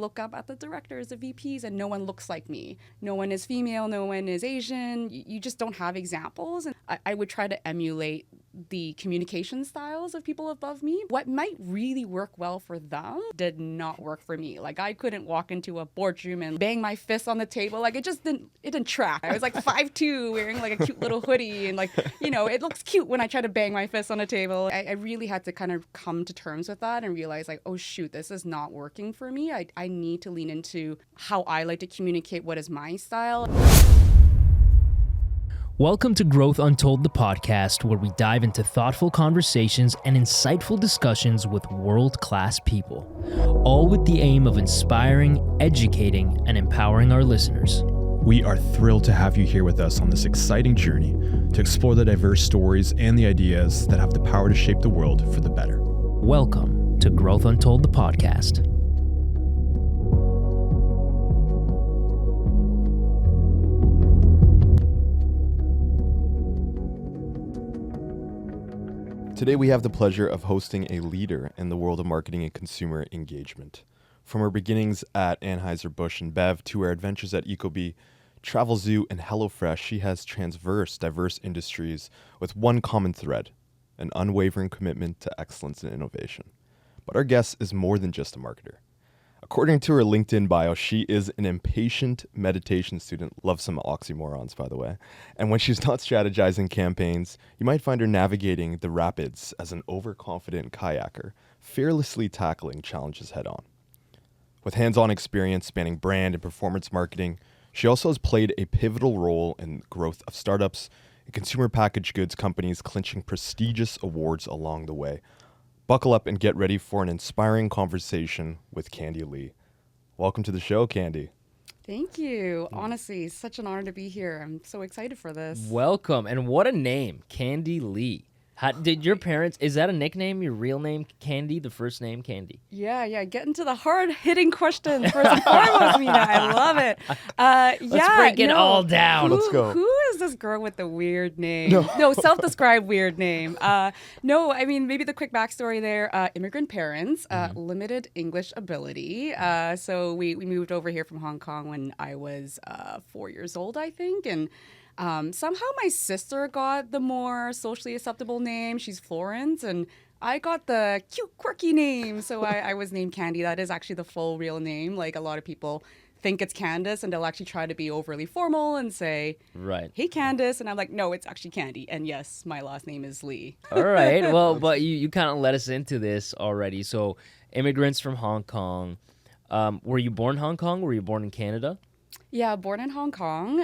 look up at the directors, the VPs, and no one looks like me. No one is female, no one is Asian. You just don't have examples. And I would try to emulate the communication styles of people above me. What might really work well for them did not work for me. Like, I couldn't walk into a boardroom and bang my fist on the table. Like, it didn't track. I was like 5'2", wearing like a cute little hoodie, and like, it looks cute when I try to bang my fist on a table. I really had to kind of come to terms with that and realize, like, oh shoot, this is not working for me. I need to lean into how I like to communicate what is my style. Welcome to Growth Untold, the podcast, where we dive into thoughtful conversations and insightful discussions with world-class people, all with the aim of inspiring, educating, and empowering our listeners. We are thrilled to have you here with us on this exciting journey to explore the diverse stories and the ideas that have the power to shape the world for the better. Welcome to Growth Untold, the podcast. Today we have the pleasure of hosting a leader in the world of marketing and consumer engagement. From her beginnings at Anheuser-Busch InBev to her adventures at Ecobee, Travel Zoo, and HelloFresh, she has traversed diverse industries with one common thread, an unwavering commitment to excellence and innovation. But our guest is more than just a marketer. According to her LinkedIn bio, she is an impatient meditation student. Love some oxymorons, by the way. And when she's not strategizing campaigns, you might find her navigating the rapids as an overconfident kayaker, fearlessly tackling challenges head on. With hands-on experience spanning brand and performance marketing, she also has played a pivotal role in the growth of startups and consumer packaged goods companies, clinching prestigious awards along the way. Buckle up and get ready for an inspiring conversation with Candy Lee. Welcome to the show, Candy. Thank you. Honestly, such an honor to be here. I'm so excited for this. Welcome, and what a name, Candy Lee. Did your parents, is that a nickname, your real name, Candy, the first name, Candy? Yeah. Get into the hard-hitting questions first and foremost, Mina. I love it. Let's break it all down. Let's go. Who is this girl with the weird name? No, self-described weird name. No, I mean, maybe the quick backstory there. Immigrant parents, limited English ability. So we moved over here from Hong Kong when I was 4 years old, I think, and somehow my sister got the more socially acceptable name. She's Florence, and I got the cute, quirky name. So I was named Candy. That is actually the full real name. Like, a lot of people think it's Candace, and they'll actually try to be overly formal and say, Right. Hey, Candace. And I'm like, no, it's actually Candy. And yes, my last name is Lee. All right. Well, but you kind of led us into this already. So, immigrants from Hong Kong. Were you born in Hong Kong? Were you born in Canada? Yeah, born in Hong Kong,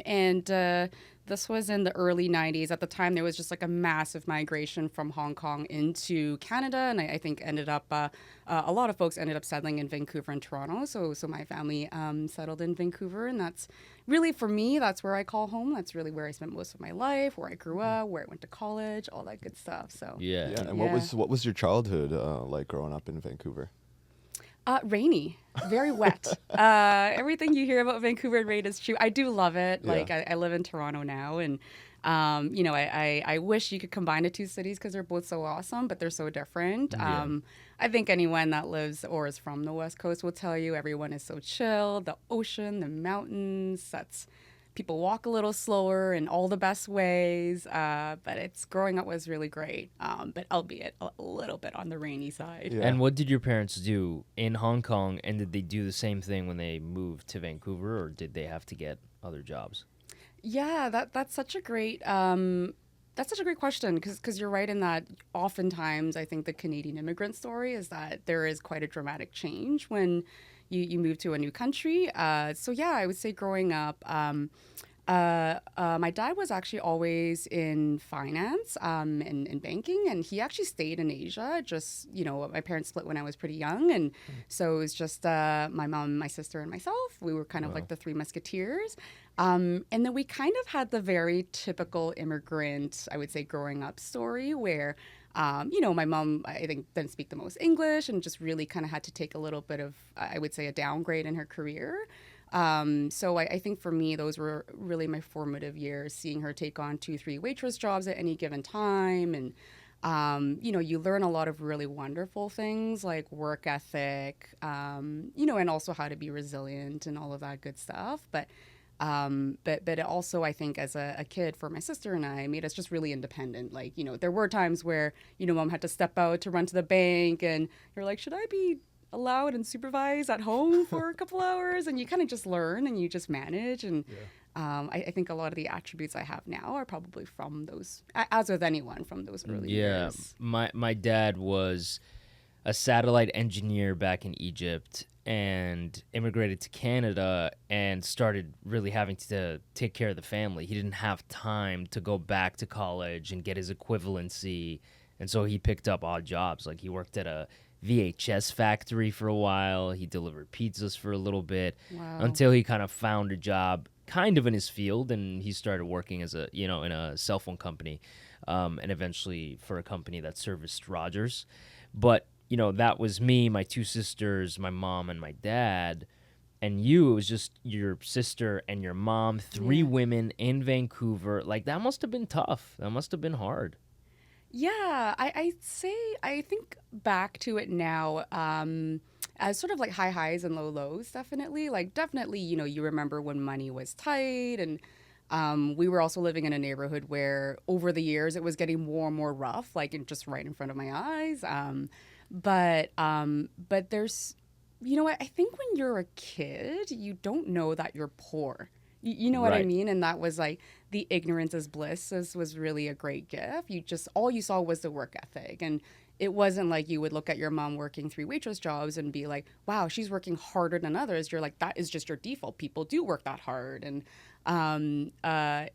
and this was in the early 90s. At the time, there was just like a massive migration from Hong Kong into Canada, and I think ended up, a lot of folks ended up settling in Vancouver and Toronto, so my family settled in Vancouver, and that's really, for me, that's where I call home. That's really where I spent most of my life, where I grew up, where I went to college, all that good stuff. So Yeah. And what was your childhood like growing up in Vancouver? Rainy, very wet. Everything you hear about Vancouver and rain is true. I do love it. Yeah. Like, I live in Toronto now, and I wish you could combine the two cities because they're both so awesome, but they're so different. Yeah. I think anyone that lives or is from the West Coast will tell you everyone is so chill. The ocean, the mountains, people walk a little slower in all the best ways, but growing up was really great, but albeit a little bit on the rainy side. Yeah. And what did your parents do in Hong Kong, and did they do the same thing when they moved to Vancouver, or did they have to get other jobs? Yeah, that's such a great question, because you're right in that oftentimes I think the Canadian immigrant story is that there is quite a dramatic change when you move to a new country. So yeah, I would say growing up, my dad was actually always in finance, in banking, and he actually stayed in Asia. Just, my parents split when I was pretty young, and so it was just my mom, my sister, and myself. We were kind of like the three musketeers. And then we kind of had the very typical immigrant, I would say, growing up story where, my mom, I think, didn't speak the most English and just really kind of had to take a little bit of, I would say, a downgrade in her career. So I think for me, those were really my formative years, seeing her take on 2-3 waitress jobs at any given time. And You learn a lot of really wonderful things like work ethic, and also how to be resilient and all of that good stuff. But it also, I think, as a kid, for my sister and I, made us just really independent. Like, there were times where, mom had to step out to run to the bank, and you're like, should I be allowed and supervised at home for a couple hours? And you kind of just learn and you just manage. And I think a lot of the attributes I have now are probably from those, as with anyone, from those early years. My dad was a satellite engineer back in Egypt and immigrated to Canada and started really having to take care of the family. He didn't have time to go back to college and get his equivalency, and so he picked up odd jobs. Like, he worked at a VHS factory for a while. He delivered pizzas for a little bit until he kind of found a job kind of in his field, and he started working as in a cell phone company, and eventually for a company that serviced Rogers. But that was me, my two sisters, my mom, and my dad. And it was just your sister and your mom, three women in Vancouver. Like, that must have been tough. That must have been hard. Yeah, I think back to it now as sort of like high highs and low lows, definitely. Like, definitely, you remember when money was tight, and we were also living in a neighborhood where over the years it was getting more and more rough, like just right in front of my eyes. But there's, I think when you're a kid, you don't know that you're poor. You know what I mean? And that was like, the ignorance is bliss was really a great gift. All you saw was the work ethic. And it wasn't like you would look at your mom working 3 waitress jobs and be like, wow, she's working harder than others. You're like, that is just your default. People do work that hard. And I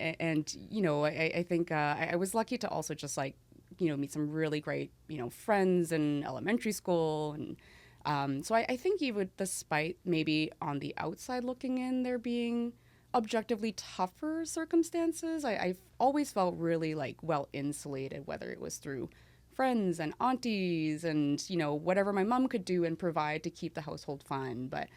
think I was lucky to also just like, meet some really great, friends in elementary school. And so I think even despite maybe on the outside looking in there being objectively tougher circumstances, I've always felt really like well insulated, whether it was through friends and aunties and, whatever my mom could do and provide to keep the household fun. But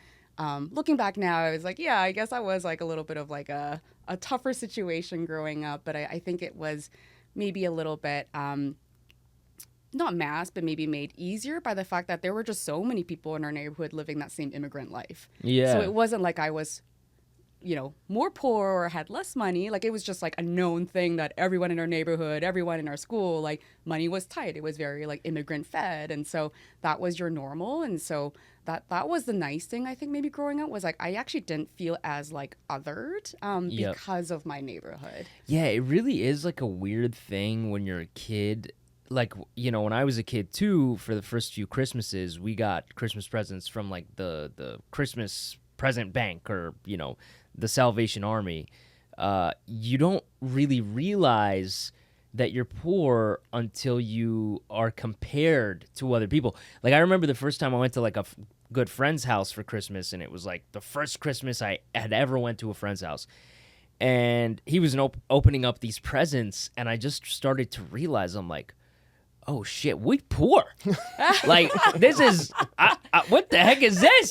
looking back now, I was like, yeah, I guess I was like a little bit of like a tougher situation growing up. But I think it was maybe a little bit not masked, but maybe made easier by the fact that there were just so many people in our neighborhood living that same immigrant life. Yeah. So it wasn't like I was more poor or had less money. Like, it was just like a known thing that everyone in our neighborhood, everyone in our school, like, money was tight. It was very like immigrant fed. And so that was your normal. And so that was the nice thing, I think, maybe growing up, was like, I actually didn't feel as like othered because of my neighborhood. Yeah, it really is like a weird thing when you're a kid. Like, when I was a kid too, for the first few Christmases, we got Christmas presents from like the Christmas present bank or, the Salvation Army. You don't really realize that you're poor until you are compared to other people. Like, I remember the first time I went to like a good friend's house for Christmas, and it was like the first Christmas I had ever went to a friend's house. And he was opening up these presents, and I just started to realize, I'm like, oh shit, we poor. Like, this is, what the heck is this?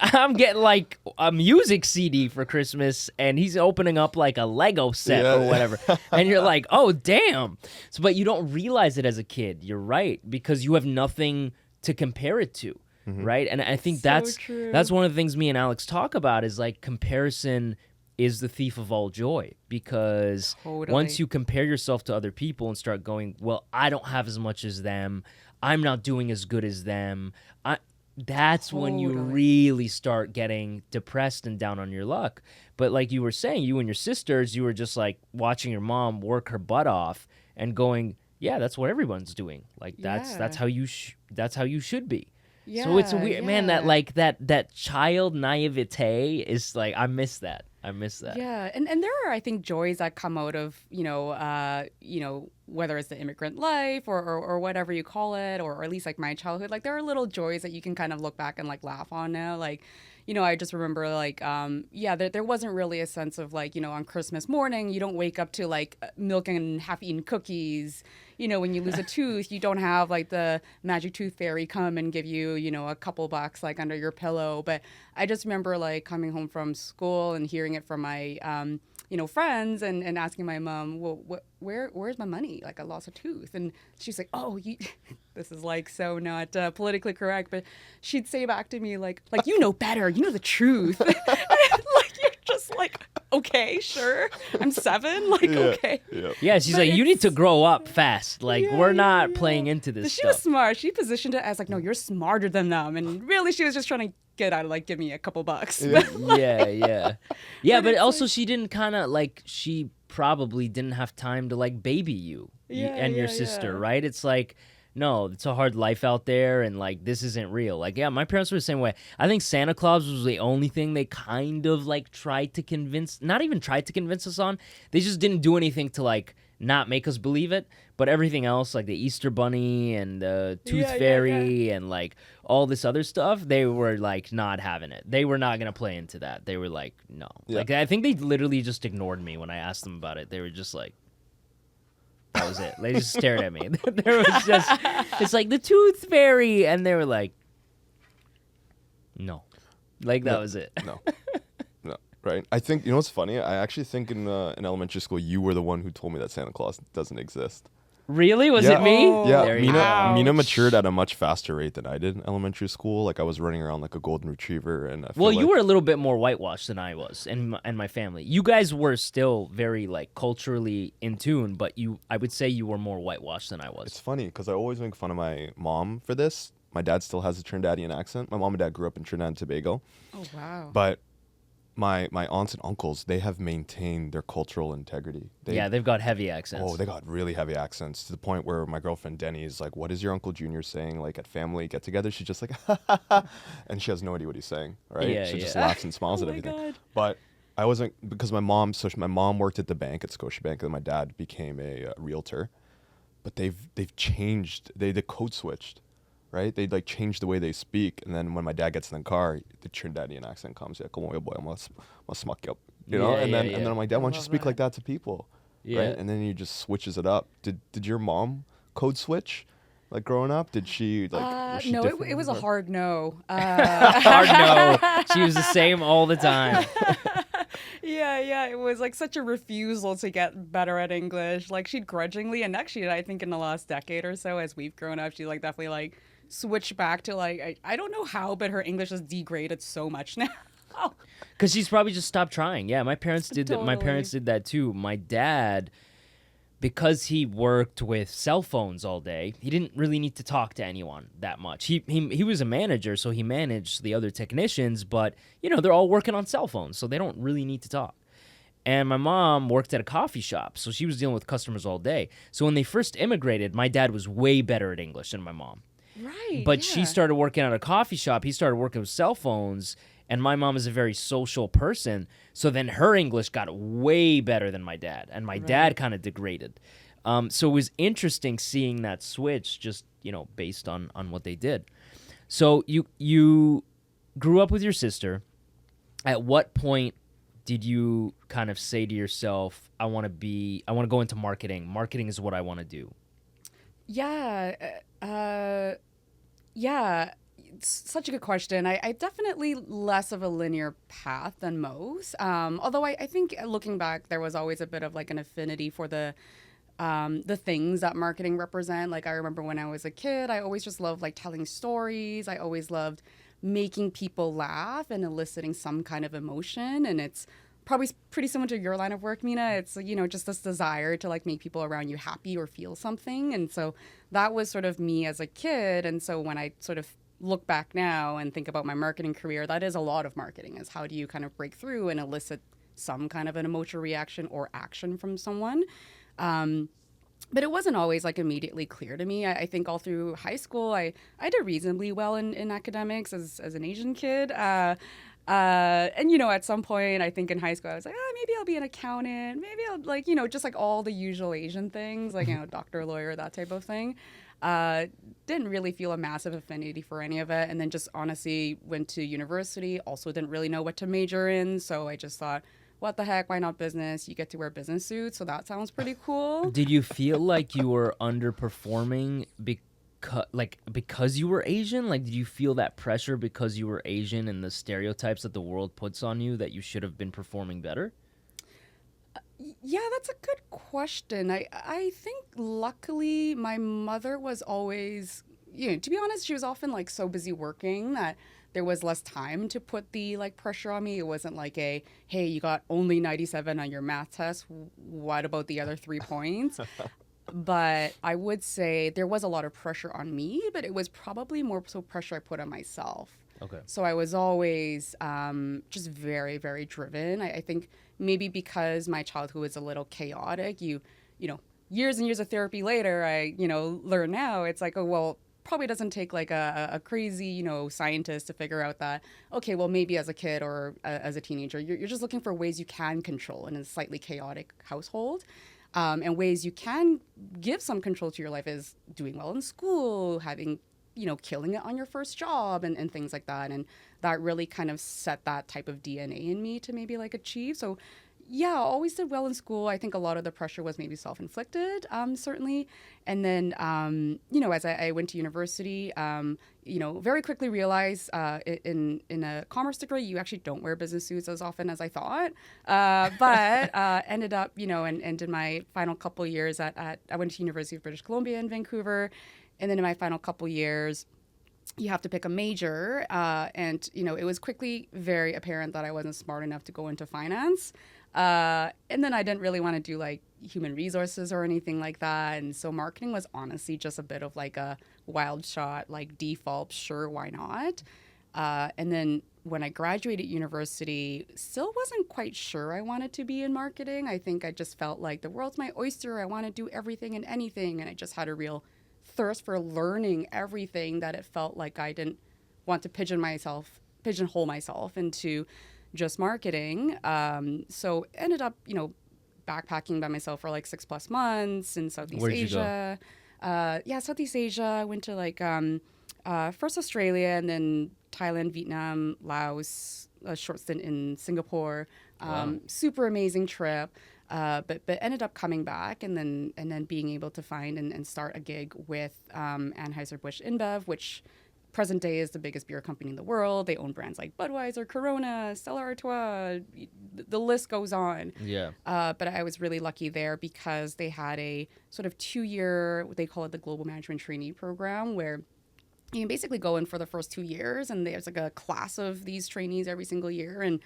I'm getting like a music CD for Christmas, and he's opening up like a Lego set or whatever. And you're like, oh, damn. So, but you don't realize it as a kid. You're right, because you have nothing to compare it to, right? And I think that's one of the things me and Alex talk about, is like, comparison is the thief of all joy, because once you compare yourself to other people and start going, well, I don't have as much as them, I'm not doing as good as them, that's when you really start getting depressed and down on your luck. But like you were saying, you and your sisters, you were just like watching your mom work her butt off and going, yeah, that's what everyone's doing. Like, that's how you should be. Yeah, so it's weird, man, that like that child naivete is like, I miss that. Yeah, and there are, I think, joys that come out of, whether it's the immigrant life or whatever you call it, or at least like my childhood. Like, there are little joys that you can kind of look back and like laugh on now. Like, I just remember like, there wasn't really a sense of like, on Christmas morning, you don't wake up to like milk and half-eaten cookies. When you lose a tooth, you don't have like the magic tooth fairy come and give you, a couple bucks like under your pillow. But I just remember like coming home from school and hearing it from my friends and asking my mom, well, where's my money? Like I lost a tooth. And she's like, oh, this is like so not politically correct, but she'd say back to me like you know better, you know the truth. Like you're just like, okay, sure, I'm 7, like okay. Yeah, she's But like, you need to it's- grow up fast. Like we're not playing into this But she stuff. was smart. She positioned it as like, no, you're smarter than them, and really she was just trying to get out of like give me a couple bucks. Yeah. But it's also she didn't kind of like, she probably didn't have time to like baby you and your sister, right? It's like, no, it's a hard life out there, and like this isn't real. Like, yeah, my parents were the same way. I think Santa Claus was the only thing they kind of like not even tried to convince us on. They just didn't do anything to like not make us believe it. But everything else, like the Easter Bunny and the Tooth Fairy and like all this other stuff, they were like not having it. They were not gonna play into that. They were like, no. Like I think they literally just ignored me when I asked them about it. They were just like, that was it. They just stared at me. There was just, it's like the Tooth Fairy, and they were like, no. Like that was it. No. Right. I think, you know what's funny? I actually think in elementary school, you were the one who told me that Santa Claus doesn't exist. Really? Was it me? Oh. Yeah, There you Mina go. matured at a much faster rate than I did in elementary school. Like I was running around like a golden retriever, and I feel Well, like, you were a little bit more whitewashed than I was, and my family. You guys were still very like culturally in tune, but I would say you were more whitewashed than I was. It's funny because I always make fun of my mom for this. My dad still has a Trinidadian accent. My mom and dad grew up in Trinidad and Tobago, Oh wow. but my aunts and uncles, they have maintained their cultural integrity. They've got heavy accents. Oh, they got really heavy accents to the point where my girlfriend Denny is like, "What is your Uncle Junior saying?" Like at family get-together, she's just like, and she has no idea what he's saying. Right? Yeah, She just yeah. laughs and smiles Oh at my everything. God. But I wasn't, because my mom worked at the bank at Scotiabank, and my dad became a realtor. But they've changed. They code switched. Right? They like changed the way they speak, and then when my dad gets in the car, the Trinidadian accent comes. Yeah, come on, boy, I must smuck you up, you know. Yeah, And yeah, then yeah. and then I'm like, Dad, why don't you love speak that. like that to people? Yeah. Right? And then he just switches it up. Did your mom code switch, like growing up? Did she like? Was she No, different it was a or- hard no. Hard no. She was the same all the time. Yeah, it was like such a refusal to get better at English. Like she'd grudgingly, and actually, I think in the last decade or so, as we've grown up, she like definitely like switched back to like I don't know how, but her English has degraded so much now. Because she's probably just stopped trying. Yeah, my parents did that. My Totally. parents did that too. My dad, because he worked with cell phones all day, he didn't really need to talk to anyone that much. He was a manager, so he managed the other technicians, but they're all working on cell phones, so they don't really need to talk. And my mom worked at a coffee shop, so she was dealing with customers all day. So when they first immigrated, my dad was way better at English than my mom. Right. But she started working at a coffee shop. He started working with cell phones, and my mom is a very social person. So then her English got way better than my dad, and my dad kind of degraded. So it was interesting seeing that switch just, based on what they did. So you grew up with your sister. At what point did you kind of say to yourself, I want to go into marketing. Marketing is what I want to do. Yeah, it's such a good question. I definitely less of a linear path than most. Although I think looking back, there was always a bit of like an affinity for the things that marketing represent. Like I remember when I was a kid, I always just loved like telling stories. I always loved making people laugh and eliciting some kind of emotion. And it's probably pretty similar to your line of work, Mina. It's, just this desire to like make people around you happy or feel something. And so that was sort of me as a kid. And so when I sort of look back now and think about my marketing career, that is a lot of marketing, is how do you kind of break through and elicit some kind of an emotional reaction or action from someone. But it wasn't always like immediately clear to me. I think all through high school, I did reasonably well in academics as an Asian kid. And, at some point, I think in high school, I was like, maybe I'll be an accountant. Maybe I'll just like all the usual Asian things, like, doctor, lawyer, that type of thing. Didn't really feel a massive affinity for any of it. And then just honestly went to university, also didn't really know what to major in. So I just thought, what the heck, why not business? You get to wear business suits, so that sounds pretty cool. Did you feel like you were underperforming because you were Asian? Like, did you feel that pressure because you were Asian and the stereotypes that the world puts on you that you should have been performing better? Yeah, that's a good question. I think luckily my mother was always, to be honest, she was often like so busy working that there was less time to put the like pressure on me. It wasn't like hey, you got only 97 on your math test. What about the other 3 points? But I would say there was a lot of pressure on me, but it was probably more so pressure I put on myself. Okay. So I was always just very, very driven. I think maybe because my childhood was a little chaotic, years and years of therapy later, I, learn now it's like, oh, well, probably doesn't take like a crazy, scientist to figure out that, okay, well, maybe as a kid or as a teenager, you're just looking for ways you can control in a slightly chaotic household. And ways you can give some control to your life is doing well in school, having killing it on your first job and things like that. And that really kind of set that type of DNA in me to maybe like achieve. So yeah, always did well in school. I think a lot of the pressure was maybe self-inflicted, certainly. And then, as I went to university, very quickly realized in a commerce degree, you actually don't wear business suits as often as I thought. But ended up, and did my final couple years I went to University of British Columbia in Vancouver. And then in my final couple years, you have to pick a major. And it was quickly very apparent that I wasn't smart enough to go into finance. And then I didn't really want to do like human resources or anything like that. And so marketing was honestly just a bit of like a wild shot, like default, sure, why not? And then when I graduated university, still wasn't quite sure I wanted to be in marketing. I think I just felt like the world's my oyster. I want to do everything and anything. And I just had a real thirst for learning everything that it felt like I didn't want to pigeonhole myself into just marketing. So ended up, backpacking by myself for like 6+ months in Southeast Asia. Southeast Asia. I went to like first Australia and then Thailand, Vietnam, Laos, a short stint in Singapore. Wow. Super amazing trip. But ended up coming back and then being able to find and start a gig with Anheuser-Busch InBev, which present day is the biggest beer company in the world. They own brands like Budweiser, Corona, Stella Artois. The list goes on. Yeah. But I was really lucky there because they had a sort of 2-year, they call it the Global Management Trainee Program, where you can basically go in for the first 2 years, and there's like a class of these trainees every single year. And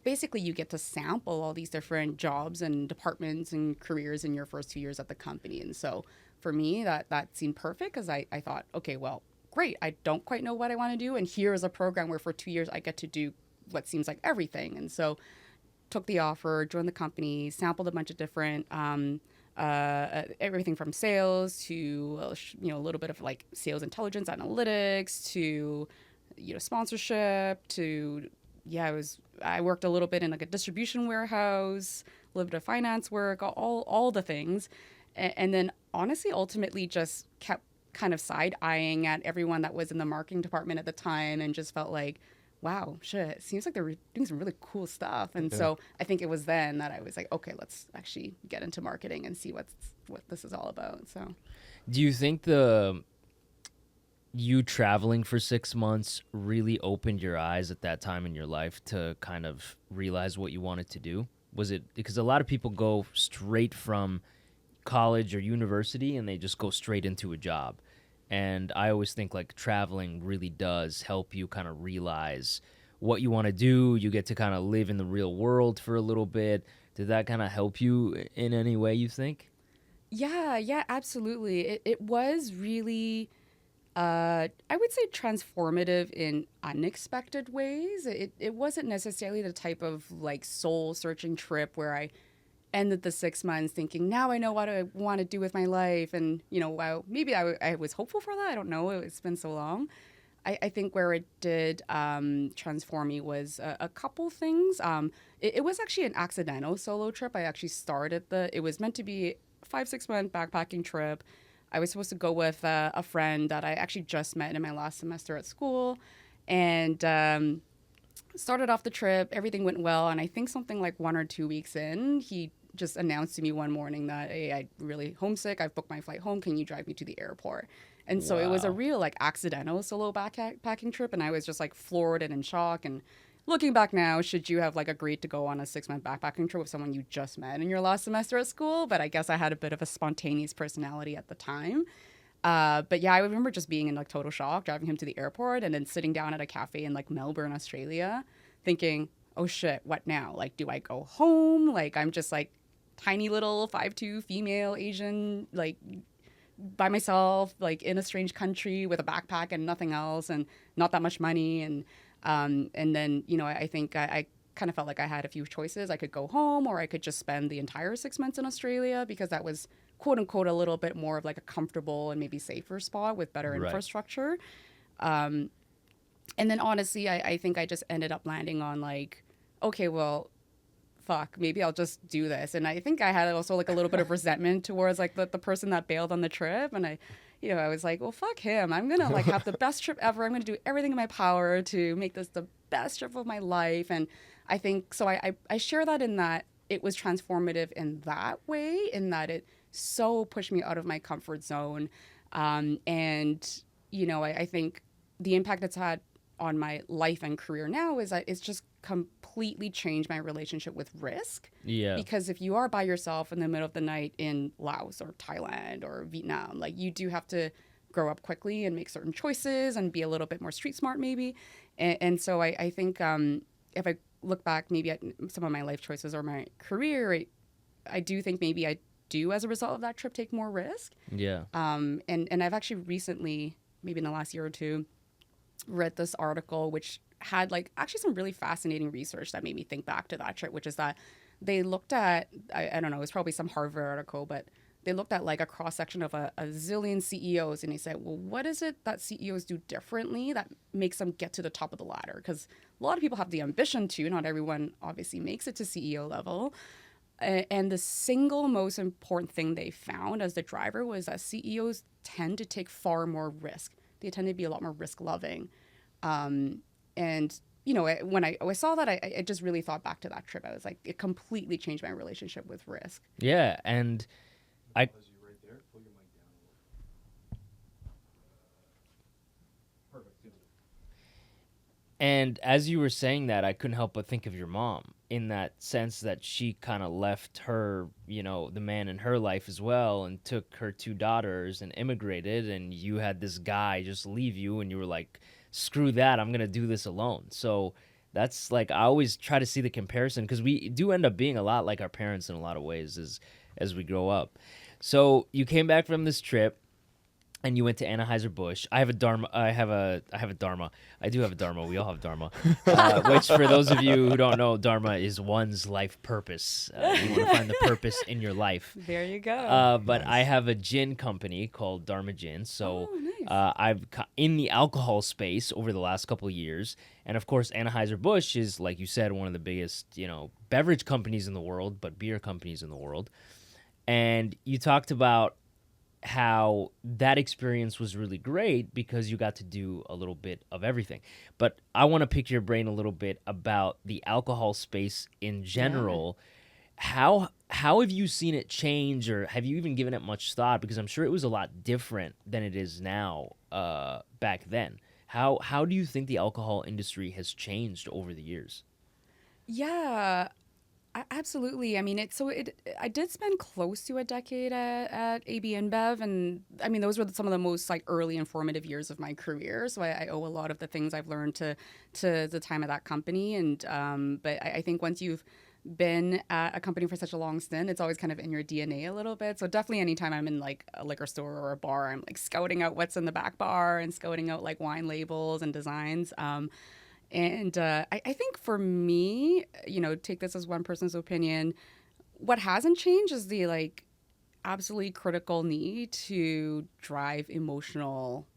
basically you get to sample all these different jobs and departments and careers in your first 2 years at the company. And so for me, that seemed perfect because I thought, okay, well, great. I don't quite know what I want to do. And here is a program where for 2 years I get to do what seems like everything. And so took the offer, joined the company, sampled a bunch of different everything from sales to a little bit of like sales intelligence analytics to sponsorship to I worked a little bit in like a distribution warehouse, a little bit of finance work, all the things. And then honestly, ultimately just kept kind of side-eyeing at everyone that was in the marketing department at the time and just felt like, wow, shit, it seems like they're doing some really cool stuff. And so I think it was then that I was like, okay, let's actually get into marketing and see what this is all about. So Do you think you traveling for 6 months really opened your eyes at that time in your life to kind of realize what you wanted to do? Was it because a lot of people go straight from college or university and they just go straight into a job? And I always think like traveling really does help you kind of realize what you want to do. You get to kind of live in the real world for a little bit. Did that kind of help you in any way, you think? Yeah, absolutely. It was really, I would say, transformative in unexpected ways. It wasn't necessarily the type of like soul searching trip where I ended the 6 months thinking, now I know what I want to do with my life. And, wow, maybe I was hopeful for that. I don't know. It's been so long. I think where it did transform me was a couple things. It was actually an accidental solo trip. I actually started it was meant to be a 5-6 month backpacking trip. I was supposed to go with a friend that I actually just met in my last semester at school. And started off the trip. Everything went well. And I think something like 1 or 2 weeks in, he just announced to me one morning that, hey, I'm really homesick. I've booked my flight home. Can you drive me to the airport? And so it was a real like accidental solo backpacking trip. And I was just like floored and in shock and looking back now, should you have like agreed to go on a 6-month backpacking trip with someone you just met in your last semester at school? But I guess I had a bit of a spontaneous personality at the time. But yeah, I remember just being in like total shock, driving him to the airport and then sitting down at a cafe in like Melbourne, Australia, thinking, oh shit, what now? Like, do I go home? Like, I'm just like tiny little 5'2" female Asian, like by myself, like in a strange country with a backpack and nothing else and not that much money. And then, you know, I think I kind of felt like I had a few choices. I could go home or I could just spend the entire 6 months in Australia because that was quote unquote a little bit more of like a comfortable and maybe safer spot with better infrastructure. And then honestly, I think I just ended up landing on like, okay, well, fuck, maybe I'll just do this. And I think I had also like a little bit of resentment towards like the person that bailed on the trip. And I was like, well, fuck him. I'm going to like have the best trip ever. I'm going to do everything in my power to make this the best trip of my life. And I think, so I share that in that it was transformative in that way, in that it so pushed me out of my comfort zone. And, you know, I think the impact it's had on my life and career now is that it's just completely changed my relationship with risk. Yeah. Because if you are by yourself in the middle of the night in Laos or Thailand or Vietnam, like you do have to grow up quickly and make certain choices and be a little bit more street smart maybe. And so I think if I look back maybe at some of my life choices or my career, I do think maybe I do as a result of that trip take more risk. Yeah. And I've actually recently, maybe in the last year or two, read this article which had like actually some really fascinating research that made me think back to that trip, which is that they looked at, I don't know, it was probably some Harvard article, but they looked at like a cross section of a zillion CEOs and they said, well, what is it that CEOs do differently that makes them get to the top of the ladder? Because a lot of people have the ambition to, not everyone obviously makes it to CEO level. And the single most important thing they found as the driver was that CEOs tend to take far more risk. They tend to be a lot more risk loving. And, you know, when I saw that, I just really thought back to that trip. I was like, it completely changed my relationship with risk. Yeah. And And as you were saying that, I couldn't help but think of your mom in that sense that she kind of left her, you know, the man in her life as well and took her 2 daughters and immigrated, and you had this guy just leave you and you were like, screw that, I'm going to do this alone. So that's like, I always try to see the comparison because we do end up being a lot like our parents in a lot of ways as we grow up. So you came back from this trip. And you went to Anheuser-Busch. I have a Dharma. I do have a Dharma. We all have Dharma. Which, for those of you who don't know, Dharma is one's life purpose. You want to find the purpose in your life. There you go. But I have a gin company called Dharma Gin. So nice. I've in the alcohol space over the last couple of years. And, of course, Anheuser-Busch is, like you said, one of the biggest, you know, beverage companies in the world, but beer companies in the world. And you talked about how that experience was really great because you got to do a little bit of everything. But I want to pick your brain a little bit about the alcohol space in general. Yeah. How have you seen it change, or have you even given it much thought? Because I'm sure it was a lot different than it is now back then. How do you think the alcohol industry has changed over the years? Yeah. Absolutely. I mean, I did spend close to a decade at AB InBev, and I mean, those were some of the most like early informative years of my career. So I owe a lot of the things I've learned to the time of that company. And but I think once you've been at a company for such a long stint, it's always kind of in your DNA a little bit. So definitely anytime I'm in like a liquor store or a bar, I'm like scouting out what's in the back bar and scouting out like wine labels and designs. And I think for me, you know, take this as one person's opinion, what hasn't changed is the like absolutely critical need to drive emotional,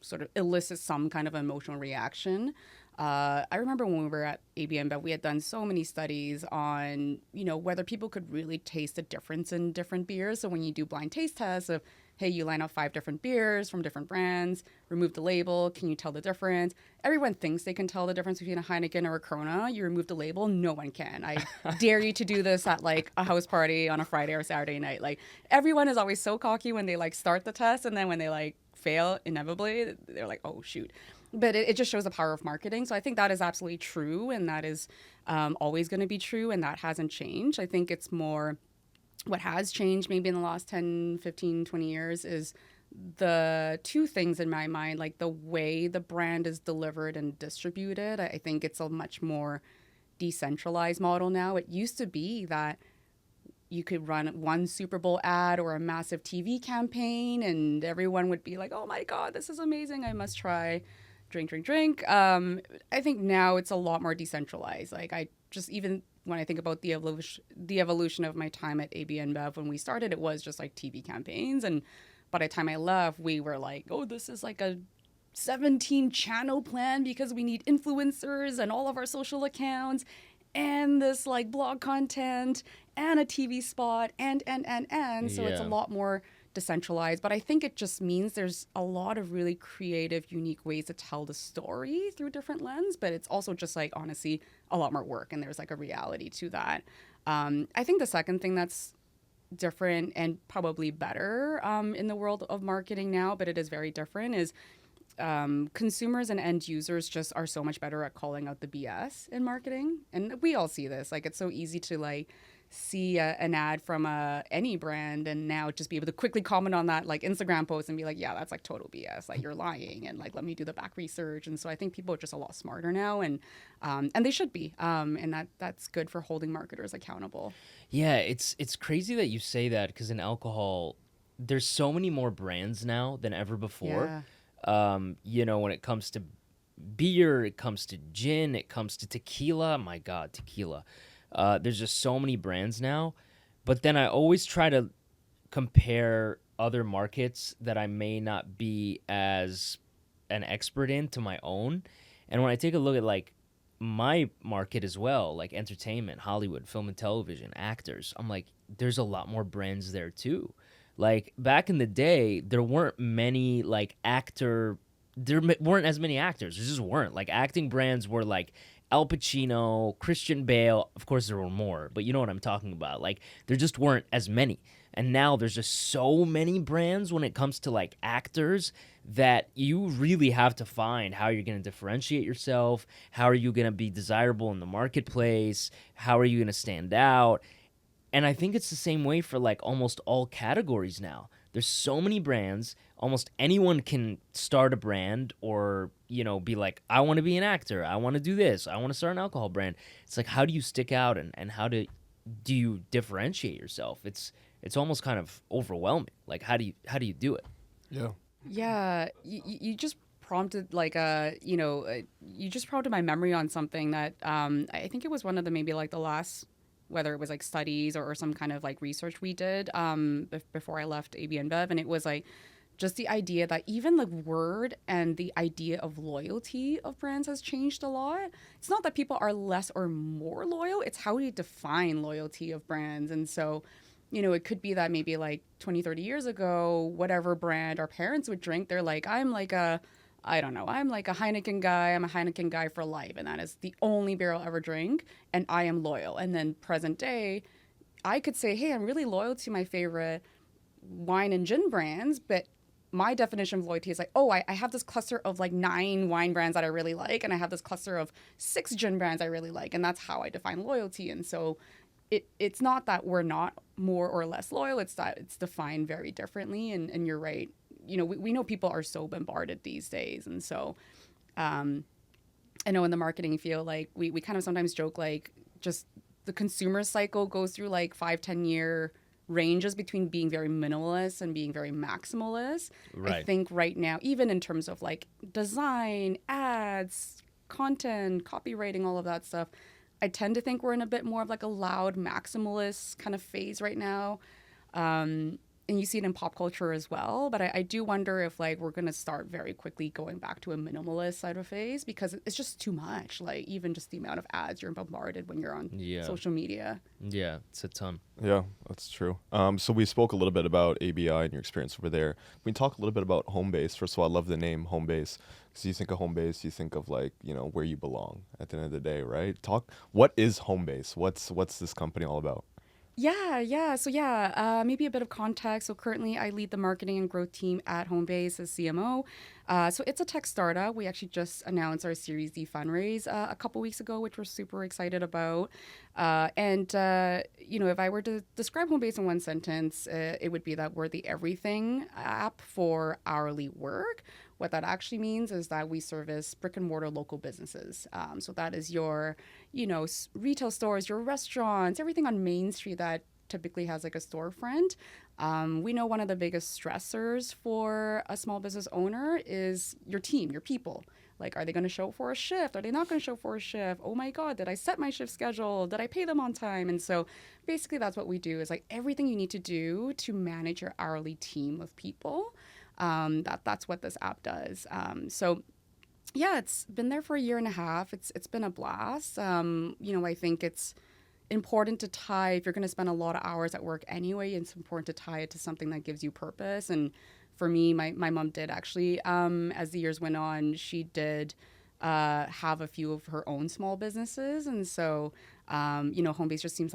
sort of elicit some kind of emotional reaction. I remember when we were at ABM, but we had done so many studies on, you know, whether people could really taste the difference in different beers. So when you do blind taste tests of, hey, you line up 5 different beers from different brands, remove the label, can you tell the difference? Everyone thinks they can tell the difference between a Heineken or a Corona. You remove the label, no one can. I dare you to do this at like a house party on a Friday or Saturday night. Like everyone is always so cocky when they like start the test, and then when they like fail inevitably, they're like, oh shoot. But it just shows the power of marketing. So I think that is absolutely true, and that is always going to be true, and that hasn't changed. I think it's more what has changed maybe in the last 10, 15, 20 years is the two things in my mind, like the way the brand is delivered and distributed. I think it's a much more decentralized model now. It used to be that you could run one Super Bowl ad or a massive TV campaign and everyone would be like, oh my God, this is amazing. I must try drink, drink, drink. I think now it's a lot more decentralized. Like I just, even when I think about the evolution of my time at AB InBev, when we started, it was just like TV campaigns. And by the time I left, we were like, oh, this is like a 17 channel plan because we need influencers and all of our social accounts and this like blog content and a TV spot and. So it's a lot more decentralized. But I think it just means there's a lot of really creative, unique ways to tell the story through different lens. But it's also just like, honestly, a lot more work. And there's like a reality to that. I think the second thing that's different and probably better in the world of marketing now, but it is very different, is consumers and end users just are so much better at calling out the BS in marketing. And we all see this. Like, it's so easy to like see an ad from any brand and now just be able to quickly comment on that like Instagram post and be like, yeah, that's like total BS. Like, you're lying, and like, let me do the back research. And so I think people are just a lot smarter now, and they should be. And that's good for holding marketers accountable. Yeah, it's crazy that you say that, because in alcohol, there's so many more brands now than ever before. Yeah. When it comes to beer, it comes to gin, it comes to tequila. My God, tequila. There's just so many brands now. But then I always try to compare other markets that I may not be as an expert in to my own. And when I take a look at like my market as well, like entertainment, Hollywood, film and television, actors, I'm like, there's a lot more brands there too. Like back in the day, there weren't many like there weren't as many actors. There just weren't. Like acting brands were like Al Pacino, Christian Bale. Of course there were more, but you know what I'm talking about. Like there just weren't as many. And now there's just so many brands when it comes to like actors that you really have to find how you're going to differentiate yourself. How are you going to be desirable in the marketplace? How are you going to stand out? And I think it's the same way for like almost all categories now. There's so many brands. Almost anyone can start a brand or, be like, I want to be an actor. I want to do this. I want to start an alcohol brand. It's like, how do you stick out and how do you differentiate yourself? It's almost kind of overwhelming. Like, how do you do it? Yeah. Yeah. You just prompted like you just prompted my memory on something that I think it was one of the maybe like the last, whether it was like studies or some kind of like research we did before I left AB InBev, and it was like just the idea that even the word and the idea of loyalty of brands has changed a lot. It's not that people are less or more loyal, it's how we define loyalty of brands. And so, it could be that maybe like 20, 30 years ago, whatever brand our parents would drink, they're like, I'm like a Heineken guy. I'm a Heineken guy for life. And that is the only beer I'll ever drink. And I am loyal. And then present day, I could say, hey, I'm really loyal to my favorite wine and gin brands. But my definition of loyalty is like, oh, I have this cluster of like 9 wine brands that I really like. And I have this cluster of 6 gin brands I really like. And that's how I define loyalty. And so it's not that we're not more or less loyal. It's that it's defined very differently. And you're right. We know people are so bombarded these days. And so I know in the marketing field, like we kind of sometimes joke, like just the consumer cycle goes through like 5-10 year ranges between being very minimalist and being very maximalist. Right. I think right now, even in terms of like design, ads, content, copywriting, all of that stuff, I tend to think we're in a bit more of like a loud maximalist kind of phase right now. And you see it in pop culture as well. But I do wonder if like we're going to start very quickly going back to a minimalist side of phase, because it's just too much. Like even just the amount of ads you're bombarded when you're on social media. Yeah, it's a ton. Yeah, that's true. So we spoke a little bit about ABI and your experience over there. We talk a little bit about Homebase. First of all, I love the name Homebase. Because you think of Homebase, you think of like, where you belong at the end of the day, right? What is Homebase? What's this company all about? Maybe a bit of context. So currently I lead the marketing and growth team at Homebase as CMO. So it's a tech startup. We actually just announced our Series D fundraise a couple weeks ago, which we're super excited about. If I were to describe Homebase in one sentence, it would be that we're the everything app for hourly work. What that actually means is that we service brick and mortar local businesses. So that is your, retail stores, your restaurants, everything on Main Street that typically has like a storefront. We know one of the biggest stressors for a small business owner is your team, your people. Like, are they going to show for a shift? Are they not going to show for a shift? Oh my God, did I set my shift schedule? Did I pay them on time? And so basically that's what we do is like everything you need to do to manage your hourly team of people. That's what this app does. It's been there for a year and a half. It's been a blast. I think it's important to tie, if you're going to spend a lot of hours at work anyway, it's important to tie it to something that gives you purpose. And for me, my mom did actually, as the years went on, she did have a few of her own small businesses. And so, Homebase just seemed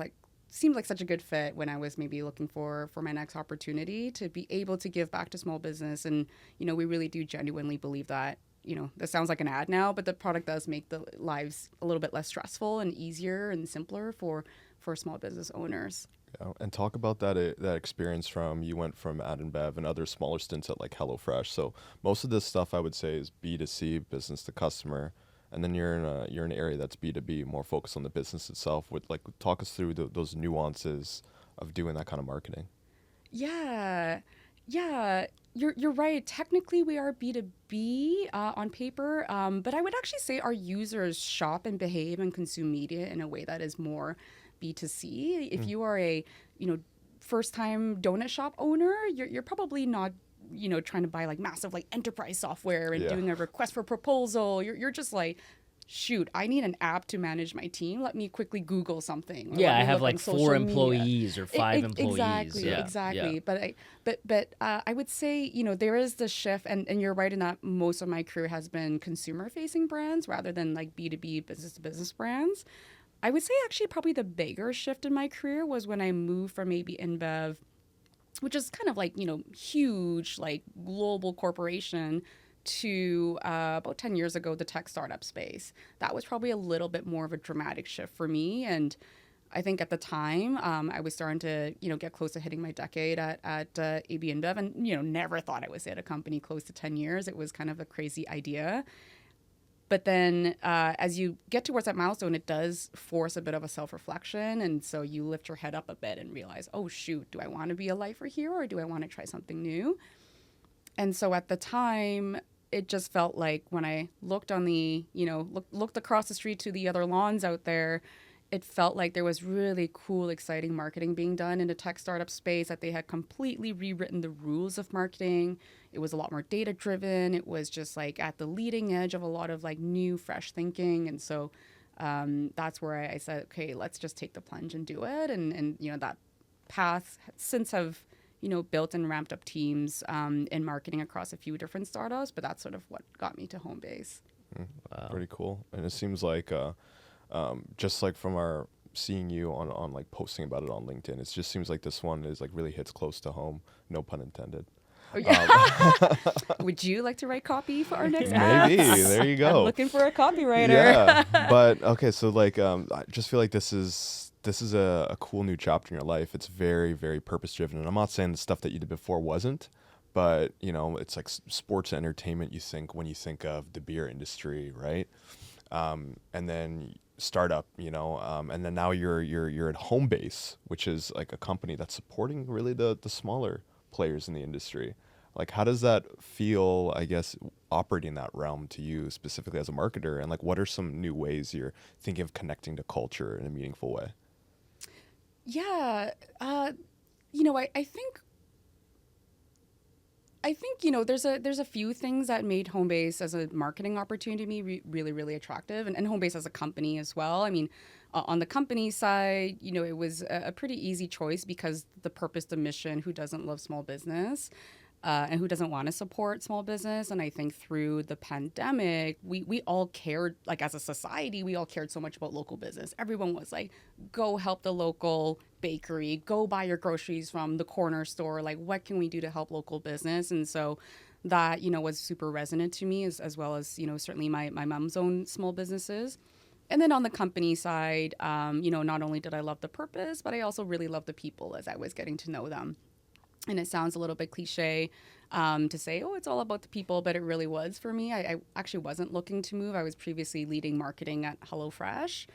like such a good fit when I was maybe looking for my next opportunity to be able to give back to small business. And, we really do genuinely believe that, this sounds like an ad now, but the product does make the lives a little bit less stressful and easier and simpler for small business owners. Yeah, and talk about that experience you went from Ad and Bev and other smaller stints at like HelloFresh. So most of this stuff I would say is B2C, business to customer. And then you're in an area that's B2B, more focused on the business itself. Talk us through those nuances of doing that kind of marketing. Yeah, you're right. Technically, we are B2B on paper, but I would actually say our users shop and behave and consume media in a way that is more B2C. If you are a first-time donut shop owner, you're probably not trying to buy like massive like enterprise software and doing a request for proposal. You're just like, shoot, I need an app to manage my team. Let me quickly Google something. Yeah, I have like 4 employees or 5 employees. Exactly. But I would say, there is the shift, and you're right in that most of my career has been consumer-facing brands rather than like B2B business-to-business brands. I would say actually probably the bigger shift in my career was when I moved from maybe InBev, which is kind of like, huge, like global corporation, to about 10 years ago, the tech startup space. That was probably a little bit more of a dramatic shift for me. And I think at the time, I was starting to, get close to hitting my decade at AB InBev, and, never thought I would stay at a company close to 10 years. It was kind of a crazy idea. But then as you get towards that milestone, it does force a bit of a self-reflection. And so you lift your head up a bit and realize, oh, shoot, do I want to be a lifer here or do I want to try something new? And so at the time, it just felt like when I looked on the, looked across the street to the other lawns out there, it felt like there was really cool, exciting marketing being done in the tech startup space, that they had completely rewritten the rules of marketing. It was a lot more data driven. It was just like at the leading edge of a lot of like new, fresh thinking. And so that's where I said, okay, let's just take the plunge and do it. And that path since have, built and ramped up teams in marketing across a few different startups. But that's sort of what got me to Homebase. Wow. Pretty cool. And it seems like just like from our seeing you on like posting about it on LinkedIn, it just seems like this one is like really hits close to home. No pun intended. Oh, yeah. Would you like to write copy for our next app? Maybe. There you go. I'm looking for a copywriter. Yeah. But okay, so like I just feel like this is a cool new chapter in your life. It's very, very purpose driven. And I'm not saying the stuff that you did before wasn't, but it's like sports and entertainment you think when you think of the beer industry, right? And then startup, and then now you're at Homebase, which is like a company that's supporting really the smaller players in the industry. Like, how does that feel, I guess, operating that realm to you specifically as a marketer? And like, what are some new ways you're thinking of connecting to culture in a meaningful way? Yeah. I think there's a few things that made Homebase as a marketing opportunity to me really, really attractive, and Homebase as a company as well. I mean, on the company side, it was a pretty easy choice because the purpose, the mission, who doesn't love small business? and who doesn't want to support small business? And I think through the pandemic, we all cared, like as a society, we all cared so much about local business. Everyone was like, go help the local bakery, go buy your groceries from the corner store. Like, what can we do to help local business? And so that, was super resonant to me as well as, certainly my mom's own small businesses. And then on the company side, not only did I love the purpose, but I also really loved the people as I was getting to know them. And it sounds a little bit cliche to say, oh, it's all about the people, but it really was for me. I actually wasn't looking to move. I was previously leading marketing at HelloFresh,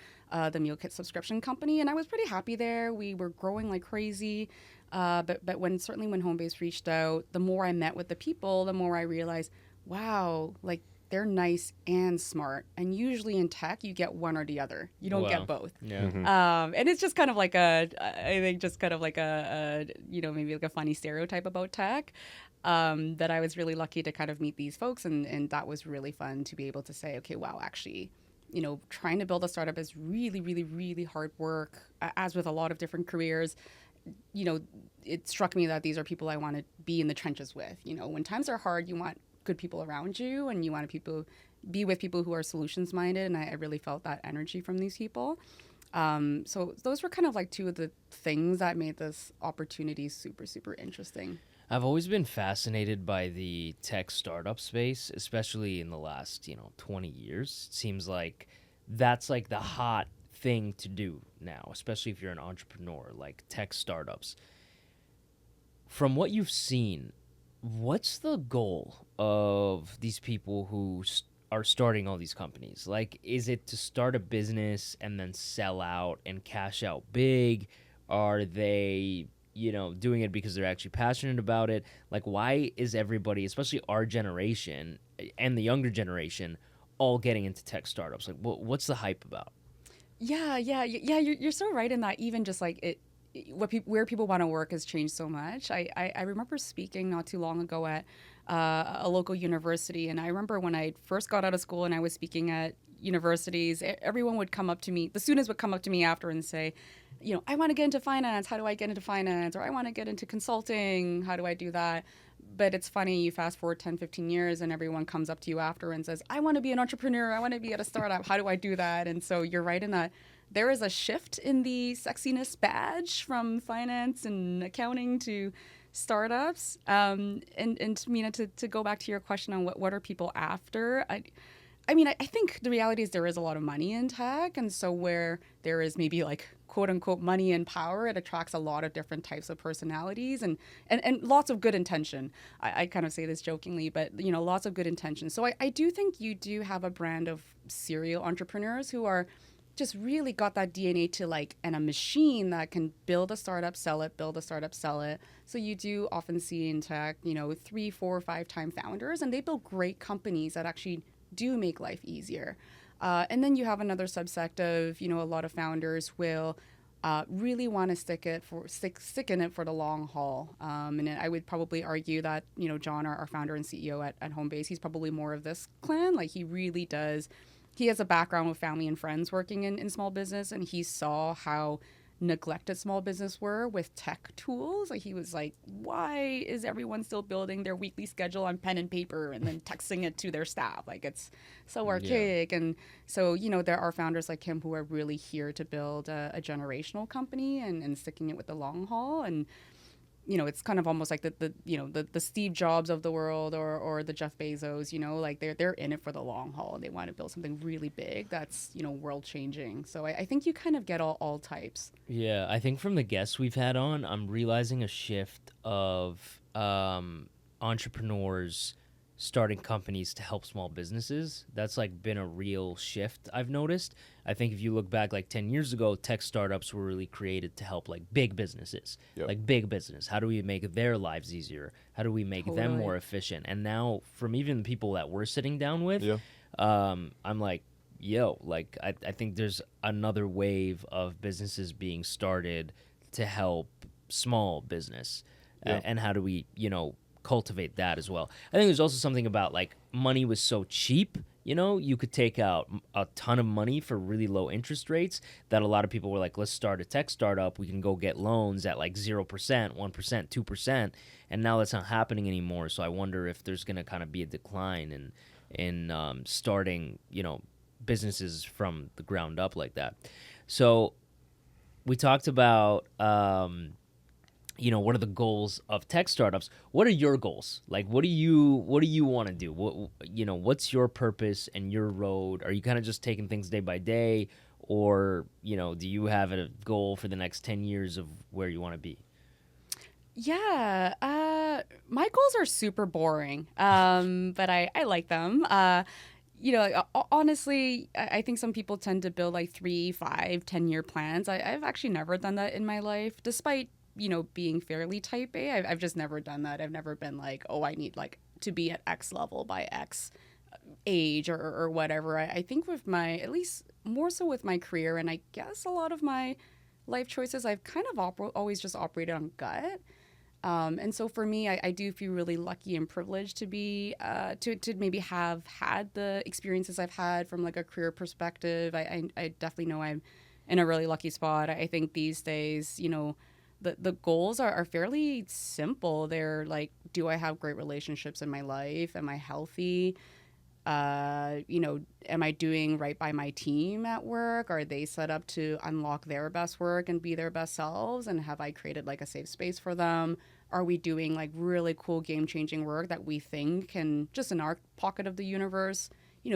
the meal kit subscription company, and I was pretty happy there. We were growing like crazy. But when Homebase reached out, the more I met with the people, the more I realized, wow, like they're nice and smart. And usually in tech, you get one or the other. You don't get both. Yeah. Mm-hmm. And it's just kind of like maybe like a funny stereotype about tech. That I was really lucky to kind of meet these folks. And that was really fun to be able to say, okay, wow, actually, trying to build a startup is really, really, really hard work, as with a lot of different careers. It struck me that these are people I want to be in the trenches with. When times are hard, you want good people around you, and you want to be with people who are solutions minded. And I really felt that energy from these people. So those were kind of like two of the things that made this opportunity super, super interesting. I've always been fascinated by the tech startup space, especially in the last, 20 years. It seems like that's like the hot thing to do now, especially if you're an entrepreneur, like tech startups. From what you've seen, what's the goal of these people who are starting all these companies? Like, is it to start a business and then sell out and cash out big? Are they, doing it because they're actually passionate about it? Like, why is everybody, especially our generation and the younger generation, all getting into tech startups? Like, what's the hype about? Yeah. You're so right in that. Even just like it, where people want to work has changed so much. I remember speaking not too long ago at a local university, and I remember when I first got out of school and I was speaking at universities, everyone would come up to me, the students would come up to me after and say, I want to get into finance. How do I get into finance? Or I want to get into consulting. How do I do that? But it's funny, you fast forward 10, 15 years and everyone comes up to you after and says, I want to be an entrepreneur. I want to be at a startup. How do I do that? And so you're right in that there is a shift in the sexiness badge from finance and accounting to startups. And to go back to your question on what are people after, I think the reality is there is a lot of money in tech. And so where there is maybe like quote unquote money and power, it attracts a lot of different types of personalities and lots of good intention. I kind of say this jokingly, but lots of good intention. So I do think you do have a brand of serial entrepreneurs who are just really got that DNA to and a machine that can build a startup, sell it, build a startup, sell it. So you do often see in tech, 3, 4, 5-time founders, and they build great companies that actually do make life easier. And then you have another subsect of, a lot of founders will really want to stick in it for the long haul. And I would probably argue that, John, our founder and CEO at Homebase, he's probably more of this clan. Like he really does. He has a background with family and friends working in small business, and he saw how neglected small business were with tech tools. Like he was like, why is everyone still building their weekly schedule on pen and paper and then texting it to their staff? Like it's so archaic. Yeah. And so, there are founders like him who are really here to build a generational company and sticking it with the long haul. And it's kind of almost like the Steve Jobs of the world or the Jeff Bezos, like they're in it for the long haul. They want to build something really big that's, world changing. So I think you kind of get all types. Yeah, I think from the guests we've had on, I'm realizing a shift of entrepreneurs starting companies to help small businesses. That's been a real shift I've noticed. I think if you look back 10 years ago, tech startups were really created to help big businesses. Yep. Big business. How do we make their lives easier? How do we make them more efficient? And now from even the people that we're sitting down with, I'm like, I think there's another wave of businesses being started to help small business. And how do we, cultivate that as well. I think there's also something about money was so cheap, you could take out a ton of money for really low interest rates that a lot of people were like, let's start a tech startup. We can go get loans at like 0%, 1%, 2%. And now that's not happening anymore. So I wonder if there's going to kind of be a decline in starting, businesses from the ground up like that. So we talked about, what are the goals of tech startups? What are your goals? Like, what do you want to do? What's your purpose and your road? Are you kind of just taking things day by day, or, do you have a goal for the next 10 years of where you want to be? Yeah, my goals are super boring, but I like them. Honestly, I think some people tend to build like 3, 5, 10-year plans. I've actually never done that in my life, despite being fairly type A. I've just never done that. I've never been like, oh, I need like to be at X level by X age or whatever. I think with at least more so with my career, and I guess a lot of my life choices, I've kind of always just operated on gut. And so for me, I do feel really lucky and privileged to be, to maybe have had the experiences I've had from like a career perspective. I definitely know I'm in a really lucky spot. I think these days, the goals are fairly simple. They're like, do I have great relationships in my life? Am I healthy? Am I doing right by my team at work? Are they set up to unlock their best work and be their best selves? And have I created like a safe space for them? Are we doing like really cool game-changing work that we think can, just in our pocket of the universe,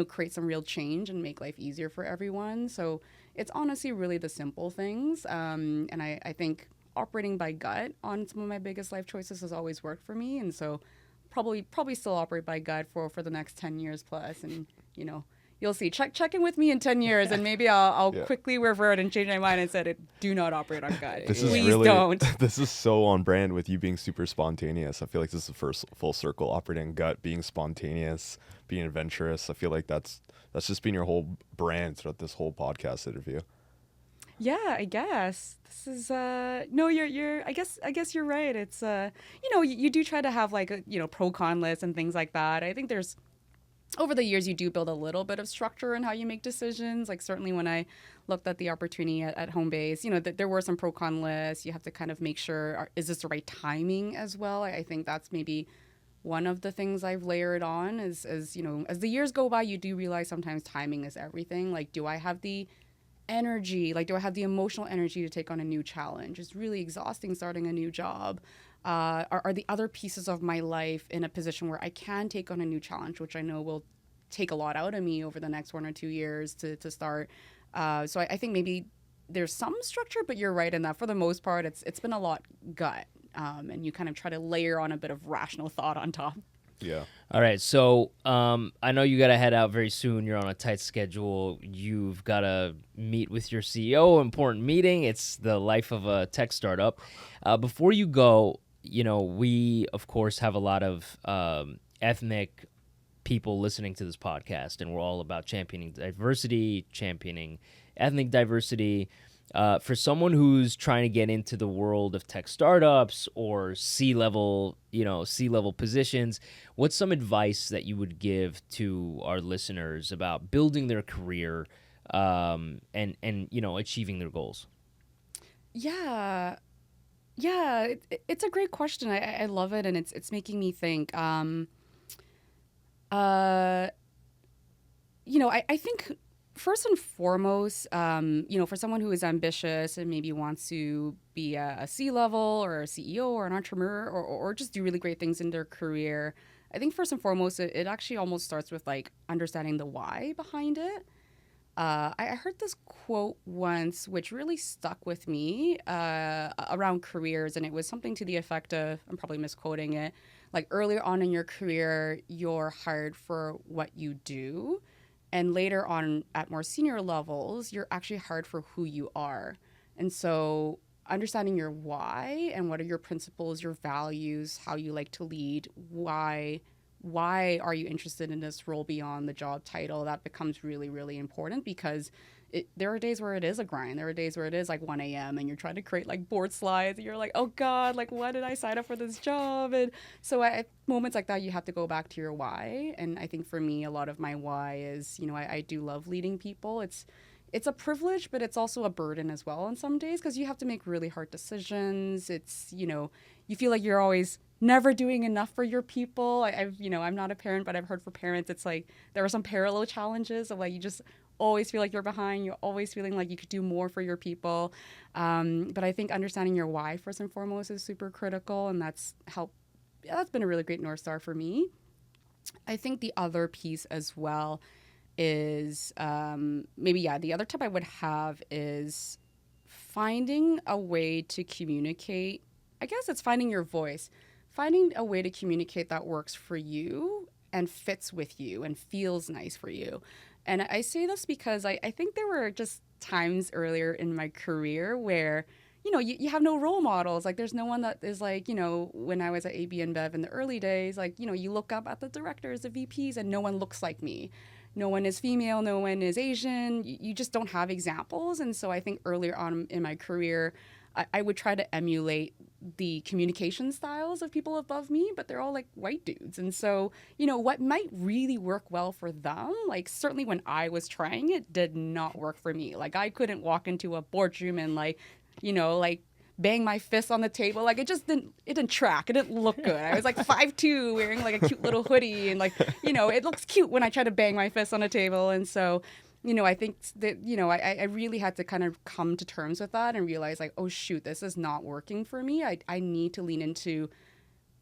create some real change and make life easier for everyone? So it's honestly really the simple things. And I think operating by gut on some of my biggest life choices has always worked for me, and so probably still operate by gut for the next 10 years plus. And you'll see, check in with me in 10 years and maybe I'll quickly revert and change my mind and said, do not operate on gut. Please don't. This is so on brand with you being super spontaneous. I feel like this is the first full circle, operating on gut, being spontaneous, being adventurous. I feel like that's just been your whole brand throughout this whole podcast interview. Yeah, I guess this is no, you're I guess you're right. It's you do try to have like a pro con list and things like that. I think there's, over the years, you do build a little bit of structure in how you make decisions. Like certainly when I looked at the opportunity at Homebase, there were some pro con lists. You have to kind of make sure, is this the right timing as well? I think that's maybe one of the things I've layered on as the years go by, you do realize sometimes timing is everything. Like, do I have the energy? Like, do I have the emotional energy to take on a new challenge? It's really exhausting starting a new job. Are the other pieces of my life in a position where I can take on a new challenge, which I know will take a lot out of me over the next 1 or 2 years to start. So I think maybe there's some structure, but you're right in that for the most part, it's been a lot gut. And you kind of try to layer on a bit of rational thought on top. Yeah. All right. So I know you got to head out very soon. You're on a tight schedule. You've got to meet with your CEO, important meeting. It's the life of a tech startup. Before you go, we, of course, have a lot of ethnic people listening to this podcast, and we're all about championing diversity, championing ethnic diversity. For someone who's trying to get into the world of tech startups or C-level positions, what's some advice that you would give to our listeners about building their career and achieving their goals? Yeah, it's a great question. I love it, and it's making me think. I think first and foremost, for someone who is ambitious and maybe wants to be a C-level or a CEO or an entrepreneur or just do really great things in their career, I think first and foremost, it actually almost starts with like understanding the why behind it. I heard this quote once, which really stuck with me around careers, and it was something to the effect of, I'm probably misquoting it, like earlier on in your career, you're hired for what you do. And later on at more senior levels, you're actually hired for who you are. And so understanding your why and what are your principles, your values, how you like to lead, why are you interested in this role beyond the job title, that becomes really, really important, because there are days where it is a grind. There are days where it is like 1 a.m. and you're trying to create like board slides and you're like, oh God, like why did I sign up for this job? And so at moments like that, you have to go back to your why. And I think for me, a lot of my why is, I do love leading people. It's a privilege, but it's also a burden as well on some days because you have to make really hard decisions. It's, you feel like you're always never doing enough for your people. I'm not a parent, but I've heard for parents, it's like there are some parallel challenges of like you just always feel like you're behind. You're always feeling like you could do more for your people. But I think understanding your why first and foremost is super critical, and that's been a really great North Star for me. I think the other piece as well is the other tip I would have is finding a way to communicate. I guess it's finding your voice, finding a way to communicate that works for you and fits with you and feels nice for you. And I say this because I think there were just times earlier in my career where, you have no role models. Like there's no one that is like, when I was at AB InBev in the early days, like, you look up at the directors, the VPs, and no one looks like me. No one is female, no one is Asian. You just don't have examples. And so I think earlier on in my career, I would try to emulate the communication styles of people above me, but they're all like white dudes. And so, what might really work well for them, like certainly when I was trying it, did not work for me. Like I couldn't walk into a boardroom and like bang my fist on the table. Like it didn't track. It didn't look good. I was like 5'2", wearing like a cute little hoodie, and like, it looks cute when I try to bang my fist on a table. And so, I think that, I really had to kind of come to terms with that and realize like, oh shoot, this is not working for me. I need to lean into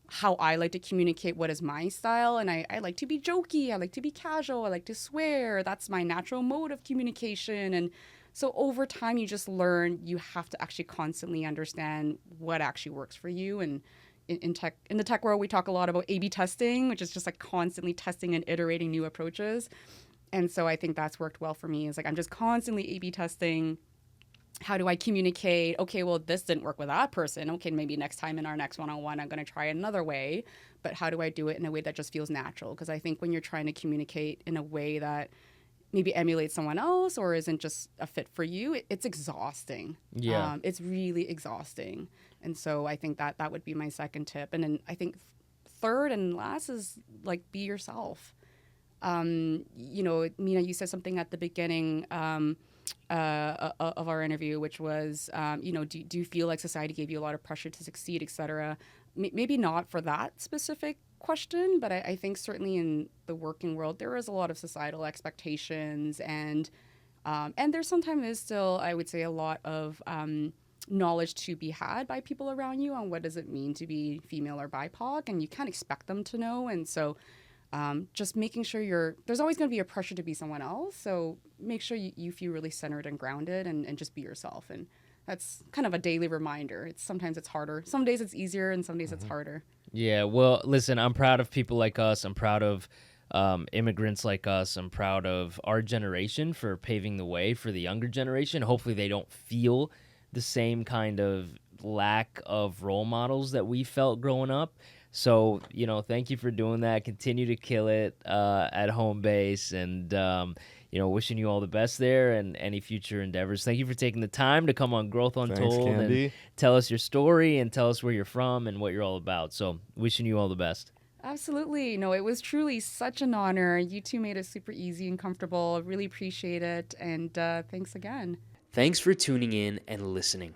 how I like to communicate what is my style. And I like to be jokey. I like to be casual. I like to swear. That's my natural mode of communication. And so over time, you just learn you have to actually constantly understand what actually works for you. And in the tech world, we talk a lot about A/B testing, which is just like constantly testing and iterating new approaches. And so I think that's worked well for me. Is like I'm just constantly A/B testing. How do I communicate? Okay, well, this didn't work with that person. Okay, maybe next time in our next one-on-one, I'm going to try another way. But how do I do it in a way that just feels natural? Because I think when you're trying to communicate in a way that maybe emulate someone else or isn't just a fit for you, it's exhausting. Yeah. It's really exhausting. And so I think that would be my second tip. And then I think third and last is like be yourself. Mina, you said something at the beginning of our interview, which was, do you feel like society gave you a lot of pressure to succeed, et cetera? Maybe not for that specific question, but I think certainly in the working world, there is a lot of societal expectations and there sometimes is still, I would say, a lot of knowledge to be had by people around you on what does it mean to be female or BIPOC, and you can't expect them to know. And so just making sure there's always going to be a pressure to be someone else. So make sure you feel really centered and grounded and just be yourself. And that's kind of a daily reminder. Sometimes it's harder. Some days it's easier and some days it's harder. Yeah, well, listen, I'm proud of people like us. I'm proud of immigrants like us. I'm proud of our generation for paving the way for the younger generation. Hopefully they don't feel the same kind of lack of role models that we felt growing up. So, thank you for doing that. Continue to kill it at Homebase, and, wishing you all the best there and any future endeavors. Thank you for taking the time to come on Growth Untold and tell us your story and tell us where you're from and what you're all about. So, wishing you all the best. Absolutely. No, it was truly such an honor. You two made it super easy and comfortable. I really appreciate it. And thanks again. Thanks for tuning in and listening.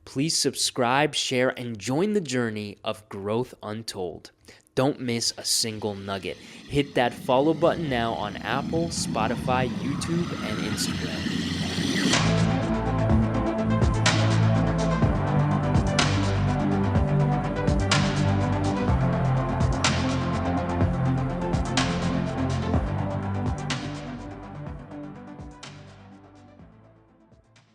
Please subscribe, share, and join the journey of Growth Untold. Don't miss a single nugget. Hit that follow button now on Apple, Spotify, YouTube, and Instagram.